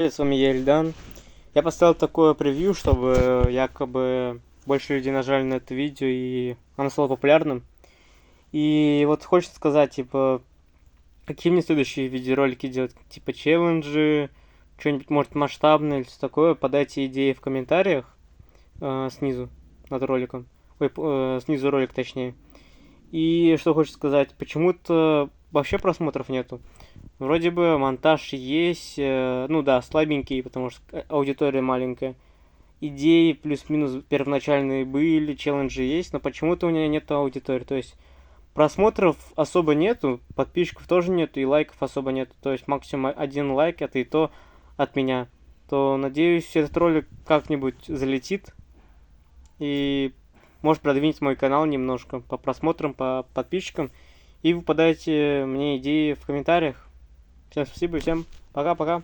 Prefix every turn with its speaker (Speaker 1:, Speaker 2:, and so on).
Speaker 1: С вами я, Ильдан. Я поставил такое превью, чтобы якобы больше людей нажали на это видео и оно стало популярным. И вот хочется сказать, типа, какие мне следующие видеоролики делать, типа челленджи, что-нибудь может масштабное или что такое. Подайте идеи в комментариях снизу над роликом. Ой, снизу ролик точнее. И что хочется сказать, почему-то вообще просмотров нету. Вроде бы монтаж есть, ну да, слабенький, потому что аудитория маленькая. Идеи плюс-минус первоначальные были, челленджи есть, но почему-то у меня нет аудитории. То есть просмотров особо нету, подписчиков тоже нету и лайков особо нету. То есть максимум один лайк, это и то от меня. То надеюсь, этот ролик как-нибудь залетит и может продвинуть мой канал немножко по просмотрам, по подписчикам. И вы подайте мне идеи в комментариях. Всем спасибо, всем пока-пока.